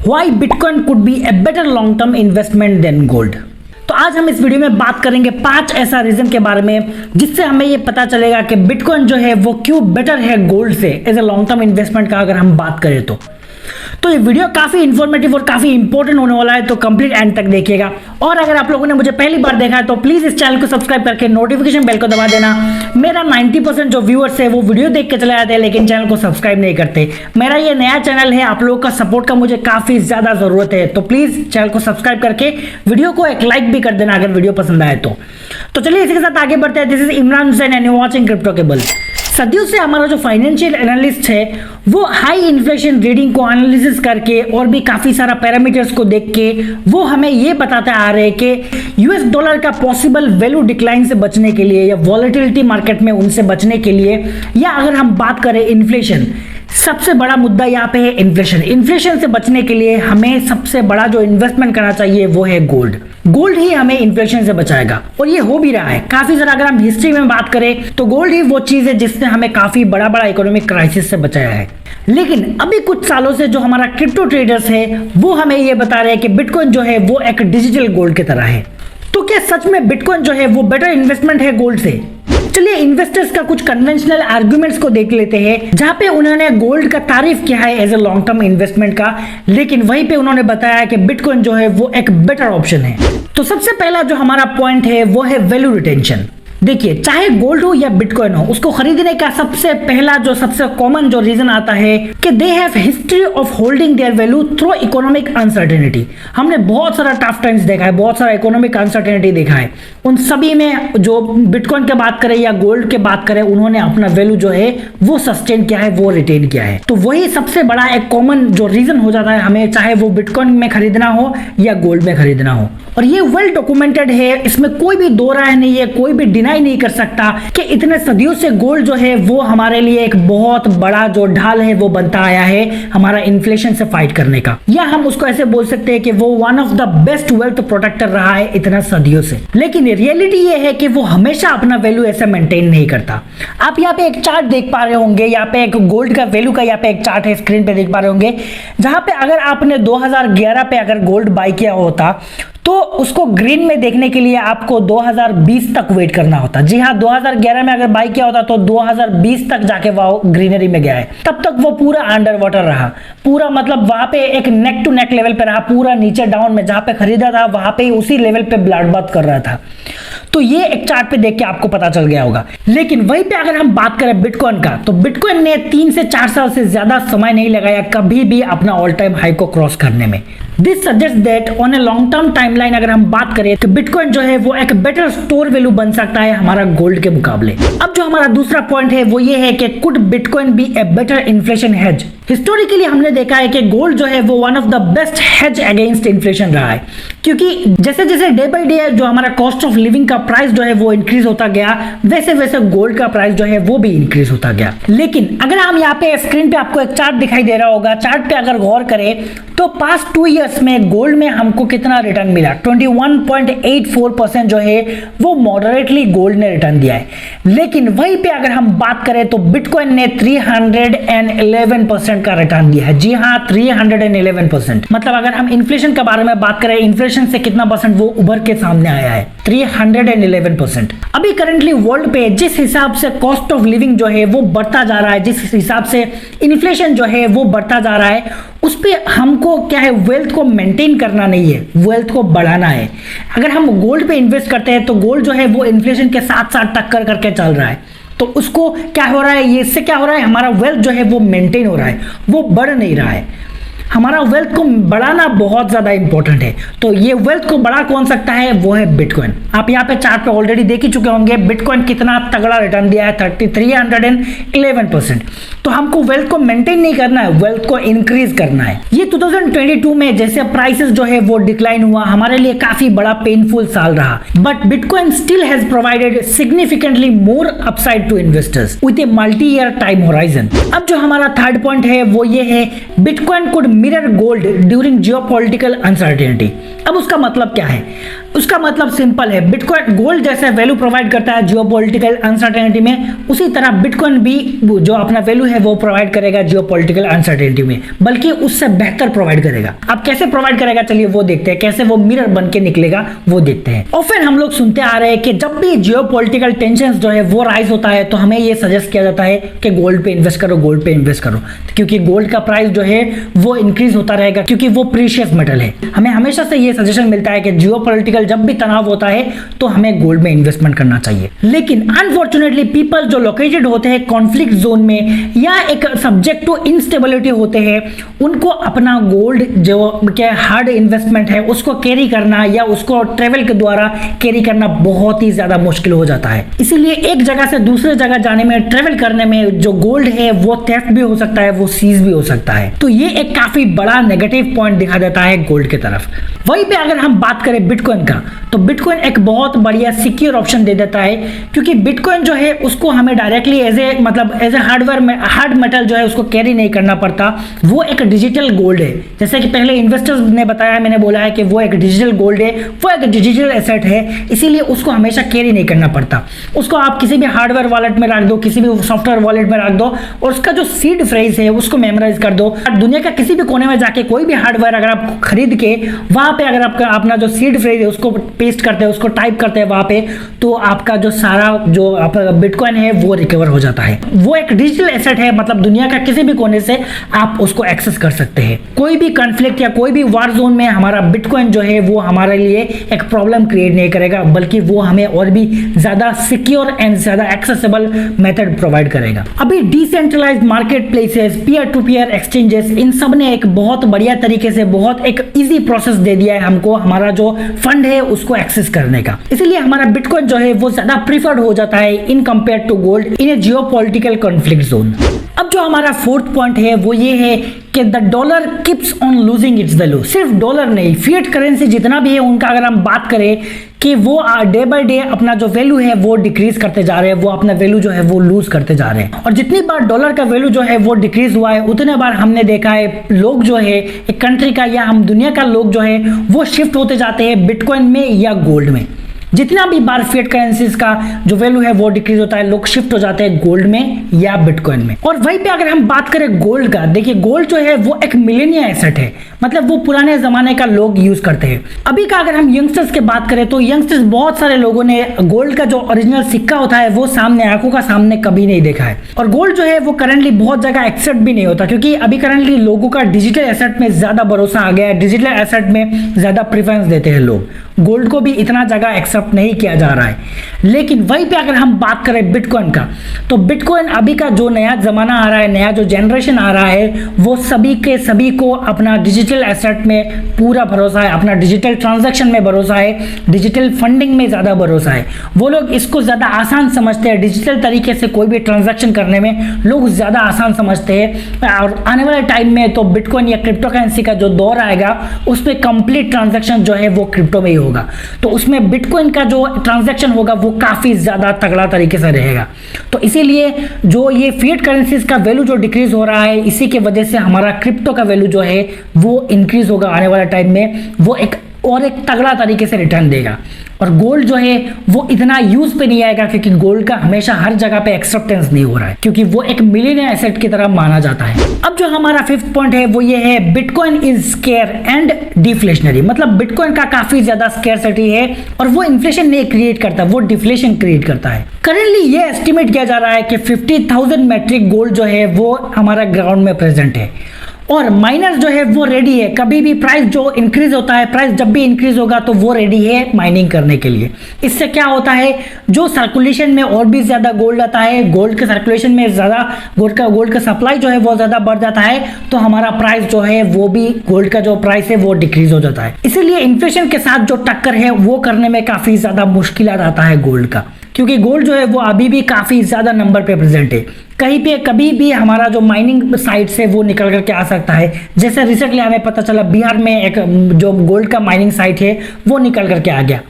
Why bitcoin could be a better long term investment than gold. तो आज हम इस वीडियो में बात करेंगे 5 ऐसा रीजन के बारे में जिससे हमें ये पता चलेगा कि बिटकॉइन जो है वो क्यों बेटर है गोल्ड से as a long term investment का अगर हम बात करें तो ये वीडियो काफी इंफॉर्मेटिव और काफी इंपॉर्टेंट होने वाला है, तो कंप्लीट एंड तक देखिएगा। और अगर आप लोगों ने मुझे पहली बार देखा है तो प्लीज इस चैनल को सब्सक्राइब करके नोटिफिकेशन बेल को दबा देना। मेरा 90% जो व्यूअर्स है वो वीडियो देख के चले जाते हैं लेकिन चैनल को सब्सक्राइब नहीं करते। मेरा ये नया चैनल है, आप लोगों का सपोर्ट का मुझे काफी ज्यादा जरूरत है, तो प्लीज चैनल को सब्सक्राइब करके वीडियो को एक लाइक भी कर देना अगर वीडियो पसंद आए तो चलिए इसी के साथ आगे बढ़ते हैं। This is Imran Hussain and you watching crypto cable. सदियों से हमारा जो फाइनेंशियल एनालिस्ट है वो हाई इन्फ्लेशन रीडिंग को एनालिसिस करके और भी काफी सारा पैरामीटर्स को देख के वो हमें ये बताते आ रहे हैं कि यूएस डॉलर का पॉसिबल वैल्यू डिक्लाइन से बचने के लिए या वॉलेटिलिटी मार्केट में उनसे बचने के लिए, या अगर हम बात करें इन्फ्लेशन, सबसे बड़ा मुद्दा यहाँ पे है इन्फ्लेशन। इन्फ्लेशन से बचने के लिए हमें सबसे बड़ा जो इन्वेस्टमेंट करना चाहिए वो है गोल्ड। गोल्ड ही हमें इन्फ्लेशन से बचाएगा और ये हो भी रहा है काफी सारा। अगर हम हिस्ट्री में बात करें तो गोल्ड ही वो चीज है जिसने हमें काफी बड़ा बड़ा इकोनॉमिक क्राइसिस से बचाया है। लेकिन अभी कुछ सालों से जो हमारा क्रिप्टो ट्रेडर्स है वो हमें ये बता रहे हैं कि बिटकॉइन जो है वो एक डिजिटल गोल्ड की तरह है। तो क्या सच में बिटकॉइन जो है वो बेटर इन्वेस्टमेंट है गोल्ड से? चलिए इन्वेस्टर्स का कुछ कन्वेंशनल आर्गुमेंट्स को देख लेते हैं जहां पे उन्होंने गोल्ड का तारीफ किया है as a long term investment का, लेकिन वहीं पे उन्होंने बताया कि बिटकॉइन जो है वो एक बेटर ऑप्शन है। तो सबसे पहला जो हमारा पॉइंट है वो है वैल्यू रिटेंशन। देखिए, चाहे गोल्ड हो या बिटकॉइन हो, उसको खरीदने का सबसे पहला जो सबसे कॉमन जो रीजन आता है कि they have history of holding their value through economic uncertainty. हमने बहुत सारा टफ टाइम्स देखा है, बहुत सारा इकोनॉमिक अनसर्टेनिटी देखा है। उन सभी में जो बिटकॉइन की बात करें या गोल्ड की बात करें, उन्होंने अपना वैल्यू जो है वो सस्टेन किया है, वो रिटेन किया है। तो वही सबसे बड़ा एक कॉमन जो रीजन हो जाता है हमें, चाहे वो बिटकॉइन में खरीदना हो या गोल्ड में खरीदना हो। और ये वेल डॉक्यूमेंटेड है, इसमें कोई भी दो राय नहीं है, कोई भी डिनाई नहीं कर सकता कि इतने सदियों से गोल्ड जो है वो हमारे लिए एक बहुत बड़ा जो ढाल है वो बनता आया है हमारा इन्फ्लेशन से फाइट करने का, या हम उसको ऐसे बोल सकते हैं कि वो one of the best wealth protector रहा है इतना सदियों से। लेकिन रियलिटी ये है कि वो हमेशा अपना वैल्यू ऐसे मेंटेन नहीं करता। आप यहाँ पे एक चार्ट देख पा रहे होंगे, यहाँ पे एक गोल्ड का वैल्यू का यहाँ पे एक चार्ट है, स्क्रीन पे देख पा रहे होंगे, जहां पे अगर आपने 2011 पे अगर गोल्ड बाय किया होता तो उसको ग्रीन में देखने के लिए आपको 2020 तक वेट करना होता। जी हाँ, 2011 में अगर बाय किया होता तो 2020 तक जाके वो ग्रीनरी में गया है, तब तक वो पूरा अंडर वाटर रहा, पूरा मतलब वहां पे एक नेक टू नेक लेवल पे रहा, पूरा नीचे डाउन में जहां पे खरीदा था वहां पे उसी लेवल पे ब्लड बाथ कर रहा था। तो ये एक चार्ट पे देख के आपको पता चल गया होगा। लेकिन वहीं पे अगर हम बात करें बिटकॉइन का, तो बिटकॉइन ने 3 से 4 साल से ज्यादा समय नहीं लगाया कभी भी अपना ऑल टाइम हाई को क्रॉस करने में। This suggest that on A long term timeline अगर हम बात करें तो बिटकॉइन जो है वो एक बेटर स्टोर वैल्यू बन सकता है हमारा गोल्ड के मुकाबले। अब जो हमारा दूसरा पॉइंट है वो ये है कि could bitcoin be a better inflation hedge. Historically हमने देखा है कि गोल्ड जो है वो one of the best hedge against inflation रहा है, क्योंकि जैसे जैसे डे बाय डे जो हमारा कॉस्ट ऑफ लिविंग का प्राइस जो है वो इंक्रीज होता गया, वैसे वैसे गोल्ड का प्राइस जो है वो भी इंक्रीज होता गया। लेकिन अगर हम यहाँ पे स्क्रीन पे आपको एक चार्ट दिखाई दे रहा होगा, चार्ट पे अगर गौर करें तो पास्ट 2 इयर्स में गोल्ड में हमको कितना रिटर्न मिला, 21.84% जो है वो मॉडरेटली गोल्ड ने रिटर्न दिया है। लेकिन वहीं पे अगर हम बात करें तो बिटकॉइन ने 311% का रिटर्न दिया है। जी हाँ, 311%। मतलब अगर हम इन्फ्लेशन के बारे में बात करें, इन्फ्लेशन से कितना परसेंट वो उभर के सामने आया है, 311%। अभी करंटली वर्ल्ड पे जिस हिसाब से कॉस्ट ऑफ लिविंग जो है वो बढ़ता जा रहा है, जिस हिसाब से इन्फ्लेशन जो है वो बढ़ता जा रहा है, उस पे हमको क्या है, वेल्थ को मेंटेन करना नहीं है, वेल्थ को बढ़ाना है। अगर हम गोल्ड पे इन्वेस्ट करते हैं तो गोल्ड जो है वो इन्फ्लेशन के साथ साथ टक्कर करके चल रहा है, तो उसको क्या हो रहा है, ये इससे क्या हो रहा है, हमारा वेल्थ जो है वो मेंटेन हो रहा है, वो बढ़ नहीं रहा है। हमारा वेल्थ को बढ़ाना बहुत ज्यादा इंपॉर्टेंट है। तो ये वेल्थ को बढ़ा कौन सकता है, वो है बिटकॉइन। आप यहाँ पे चार्ट पे ऑलरेडी देख ही चुके होंगे बिटकॉइन कितना तगड़ा रिटर्न दिया है, 311%। तो हमको वेल्थ को मेंटेन नहीं करना है, वेल्थ को इंक्रीज करना है। ये 2022 में जैसे प्राइसेस जो है वो डिक्लाइन हुआ, हमारे लिए काफी बड़ा पेनफुल साल रहा, but bitcoin still has provided significantly more upside to investors with a multi year time horizon. अब जो हमारा थर्ड पॉइंट है वो ये है, bitcoin could mirror gold during geopolitical uncertainty. अब उसका मतलब क्या है, उसका मतलब सिंपल है, बिटकॉइन गोल्ड जैसे वैल्यू प्रोवाइड करता है जियोपॉलिटिकल अनसर्टेनिटी में, उसी तरह बिटकॉइन भी जो अपना वैल्यू है वो प्रोवाइड करेगा जियोपॉलिटिकल अनसर्टेनिटी में, बल्कि उससे बेहतर प्रोवाइड करेगा। अब कैसे प्रोवाइड करेगा, चलिए वो देखते हैं, कैसे वो मिरर बन के निकलेगा वो देखते हैं। और फिर हम लोग सुनते आ रहे हैं कि जब भी जियोपॉलिटिकल टेंशन जो है वो राइज होता है तो हमें ये सजेस्ट किया जाता है कि गोल्ड पे इन्वेस्ट करो, गोल्ड पे इन्वेस्ट करो, क्योंकि गोल्ड का प्राइस जो है वो इंक्रीज होता रहेगा, क्योंकि वो प्रीशियस मेटल है। हमें हमेशा से ये सजेशन मिलता है कि जियोपॉलिटिकल जब भी तनाव होता है तो हमें गोल्ड में इन्वेस्टमेंट करना चाहिए। लेकिन अनफॉर्चुनेटली पीपल जो लोकेटेड होते हैं कॉन्फ्लिक्ट जोन में या एक सब्जेक्ट टू इंस्टेबिलिटी होते हैं, उनको अपना गोल्ड जो क्या हार्ड इन्वेस्टमेंट है उसको कैरी करना या उसको ट्रेवल के द्वारा कैरी करना बहुत ही ज्यादा मुश्किल हो जाता है। इसीलिए एक जगह से दूसरे जगह जाने में, ट्रेवल करने में जो गोल्ड है वो थेफ्ट भी हो सकता है, वो सीज भी हो सकता है। तो ये एक काफी बड़ा नेगेटिव पॉइंट दिखा देता है गोल्ड की तरफ। वहीं पे अगर हम बात करें बिटकॉइन का, तो बिटकॉइन एक बहुत बढ़िया सिक्योर ऑप्शन दे देता है, क्योंकि बिटकॉइन जो है उसको हमें directly as a hard metal जो है उसको कैरी नहीं करना पड़ता। वो एक डिजिटल गोल्ड है, जैसे कि पहले इन्वेस्टर्स ने बताया, मैंने बोला है कि वो एक डिजिटल गोल्ड है, वो एक डिजिटल एसेट है, इसीलिए उसको हमेशा कैरी नहीं करना पड़ता। उसको आप किसी भी हार्डवेयर वॉलेट में रख दो, किसी भी सॉफ्टवेयर वॉलेट में रख दो, और उसका जो सीड फ्रेज है उसको मेमोराइज कर दो। दुनिया का किसी भी कोने में जाके कोई भी हार्डवेयर अगर आप खरीद के वहां पे अगर आपका अपना जो सीड फ्रेज है उसको पेस्ट करते हैं, उसको टाइप करते हैं वहां पे, तो आपका जो सारा जो आपका बिटकॉइन है वो रिकवर हो जाता है। वो एक डिजिटल एसेट है, मतलब दुनिया का किसी भी कोने से आप उसको एक्सेस कर सकते हैं। कोई भी कॉन्फ्लिक्ट या कोई भी वार जोन में हमारा बिटकॉइन जो है वो हमारे लिए एक प्रॉब्लम क्रिएट नहीं करेगा, बल्कि वो हमें और भी ज्यादा सिक्योर एंड ज्यादा एक्सेसिबल मेथड प्रोवाइड करेगा। अभी decentralised market places, peer to peer exchanges, इन सब ने एक बहुत बढ़िया तरीके से बहुत एक इजी प्रोसेस दे दिया है हमको हमारा जो फंड है उसको एक्सेस करने का। इसीलिए हमारा बिटकॉइन जो है वो ज्यादा प्रीफर्ड हो जाता है in compare to gold in a geopolitical conflict zone. अब जो हमारा फोर्थ पॉइंट है वो ये है कि the dollar keeps on losing its value. सिर्फ डॉलर नहीं, फिएट करेंसी जितना भी है उनका अगर हम बात करें कि वो डे बाय डे अपना जो वैल्यू है वो डिक्रीज करते जा रहे हैं, वो अपना वैल्यू जो है वो लूज करते जा रहे हैं। और जितनी बार डॉलर का वैल्यू जो है वो डिक्रीज हुआ है, उतने बार हमने देखा है लोग जो है एक कंट्री का या हम दुनिया का लोग जो है वो शिफ्ट होते जाते हैं बिटकॉइन में या गोल्ड में। जितना भी बार फिएट करेंसीज का जो वैल्यू है वो डिक्रीज होता है, लोग शिफ्ट हो जाते हैं गोल्ड में या बिटकॉइन में। और वहीं पे अगर हम बात करें गोल्ड का, देखिए गोल्ड जो है वो एक मिलेनिया एसेट है, मतलब वो पुराने जमाने का लोग यूज करते हैं। अभी का अगर हम यंगस्टर्स की बात करें तो यंगस्टर्स बहुत सारे लोगों ने गोल्ड का जो ओरिजिनल सिक्का होता है वो सामने आंखों का सामने कभी नहीं देखा है। और गोल्ड जो है वो करंटली बहुत जगह एक्सेप्ट भी नहीं होता, क्योंकि अभी करंटली लोगों का डिजिटल एसेट में ज्यादा भरोसा आ गया है, डिजिटल एसेट में ज्यादा प्रेफरेंस देते हैं लोग, गोल्ड को भी इतना जगह एक्सेप्ट नहीं किया जा रहा है। लेकिन वहीं पे अगर हम बात करें बिटकॉइन का, तो बिटकॉइन अभी का जो नया जमाना आ रहा है, नया जो जनरेशन आ रहा है, वो सभी के सभी को अपना डिजिटल एसेट में पूरा भरोसा है, अपना डिजिटल ट्रांजैक्शन में भरोसा है, डिजिटल फंडिंग में ज्यादा भरोसा है। वो लोग इसको ज्यादा आसान समझते हैं, डिजिटल तरीके से कोई भी ट्रांजैक्शन करने में लोग ज्यादा आसान समझते हैं। और आने वाले टाइम में तो बिटकॉइन या क्रिप्टो करेंसी का जो दौर आएगा उसमें कंप्लीट ट्रांजैक्शन जो है वो क्रिप्टो में ही होगा, तो उसमें बिटकॉइन का जो ट्रांजैक्शन होगा वो काफी ज्यादा तगड़ा तरीके से रहेगा। तो इसीलिए जो ये फिएट करेंसीज का वैल्यू जो डिक्रीज हो रहा है, इसी के वजह से हमारा क्रिप्टो का वैल्यू जो है वो इंक्रीज होगा आने वाले टाइम में, वो एक तगड़ा तरीके से रिटर्न देगा। और गोल्ड जो है वो इतना यूज पे नहीं आएगा, क्योंकि गोल्ड का हमेशा हर जगह पे एक्सेप्टेंस नहीं हो रहा है, क्योंकि वो एक मिलियनियर एसेट की तरह माना जाता है। अब जो हमारा फिफ्थ पॉइंट है वो ये है bitcoin is square and deflationary, मतलब बिटकॉइन का काफी ज्यादा स्केयरसिटी है और वो इन्फ्लेशन नहीं क्रिएट करता, वो डिफ्लेशन क्रिएट करता है। करेंटली ये एस्टिमेट किया जा रहा है कि 50,000 मैट्रिक गोल्ड जो है वो हमारा ग्राउंड में प्रेजेंट है, और माइनर्स जो है वो रेडी है। कभी भी प्राइस जो इंक्रीज होता है, प्राइस जब भी इंक्रीज होगा तो वो रेडी है माइनिंग करने के लिए। इससे क्या होता है, जो सर्कुलेशन में और भी ज्यादा गोल्ड आता है, गोल्ड के सर्कुलेशन में ज्यादा गोल्ड का सप्लाई जो है वो ज्यादा बढ़ जाता है, तो हमारा प्राइस जो है वो भी गोल्ड का जो प्राइस है वो डिक्रीज हो जाता है। इसीलिए इन्फ्लेशन के साथ जो टक्कर है वो करने में काफी ज्यादा मुश्किल आता है गोल्ड का, क्योंकि गोल्ड जो है वो अभी भी काफी ज्यादा नंबर पे प्रेजेंट है। कहीं पे कभी भी हमारा जो माइनिंग साइट से वो निकल करके आ सकता है। जैसे रिसेंटली हमें पता चला बिहार में एक जो गोल्ड का माइनिंग साइट है वो निकल करके आ गया,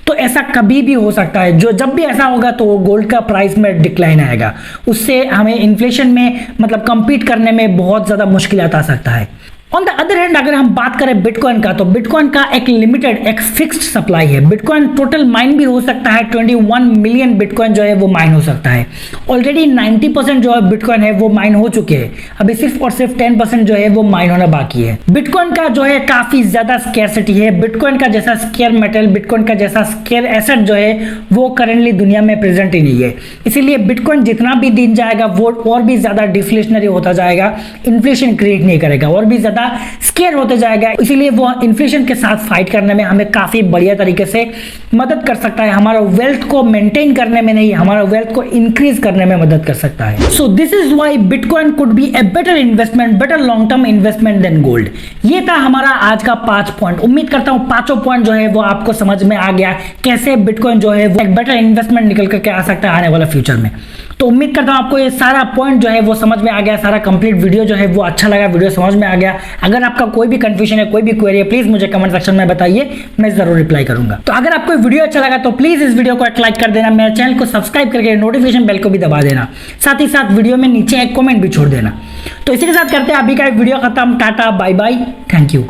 तो ऐसा कभी भी हो सकता है। जो जब भी ऐसा होगा तो गोल्ड का प्राइस में डिक्लाइन आएगा, उससे हमें इन्फ्लेशन में मतलब कम्पीट करने में बहुत ज़्यादा मुश्किल आ सकता है। ऑन द अदर हैंड अगर हम बात करें बिटकॉइन का, तो बिटकॉइन का एक लिमिटेड, एक फिक्स्ड सप्लाई है। बिटकॉइन टोटल माइन भी हो सकता है, 21 मिलियन बिटकॉइन जो है वो माइन हो सकता है। ऑलरेडी 90% जो है बिटकॉइन है वो माइन हो चुके हैं, अभी सिर्फ और सिर्फ 10% जो है वो माइन होना बाकी है। बिटकॉइन का जो है काफी ज्यादा स्केर्सिटी है। बिटकॉइन का जैसा स्केयर मेटल, बिटकॉइन का जैसा स्केयर एसेट जो है वो करेंटली दुनिया में प्रेजेंट ही नहीं है। इसीलिए बिटकॉइन जितना भी दिन जाएगा वो और भी ज्यादा डिफ्लेशनरी होता जाएगा, इन्फ्लेशन क्रिएट नहीं करेगा, और भी ज्यादा स्केयर होते जाएगा। इसीलिए वो इन्फ्लेशन के साथ फाइट करने में हमें काफी बढ़िया तरीके से मदद कर सकता है, हमारा वेल्थ को मेंटेन करने में नहीं, हमारा वेल्थ को इंक्रीज करने में मदद कर सकता है। So this is why bitcoin could be a better investment, better long term investment than gold. ये था हमारा आज का 5 पॉइंट। उम्मीद करता हूं पांचों पॉइंट जो है वो आपको समझ में आ गया, कैसे बिटकॉइन जो है वो एक बेटर इन्वेस्टमेंट निकल करके आ सकता है आने वाला फ्यूचर में। तो उम्मीद करता हूं आपको ये सारा पॉइंट जो है वो समझ में आ गया, सारा कंप्लीट वीडियो जो है वो अच्छा लगा, वीडियो समझ में आ गया। अगर आपका कोई भी कंफ्यूजन है, कोई भी क्वेरी है, प्लीज मुझे कमेंट सेक्शन में बताइए, मैं जरूर रिप्लाई करूंगा। तो अगर आपको वीडियो अच्छा लगा तो प्लीज इस वीडियो को एक लाइक कर देना, मेरे चैनल को सब्सक्राइब करके नोटिफिकेशन बेल को भी दबा देना, साथ ही साथ वीडियो में नीचे एक कमेंट भी छोड़ देना। तो इसी के साथ करते हैं अभी का वीडियो खत्म। Tata, bye bye, thank you.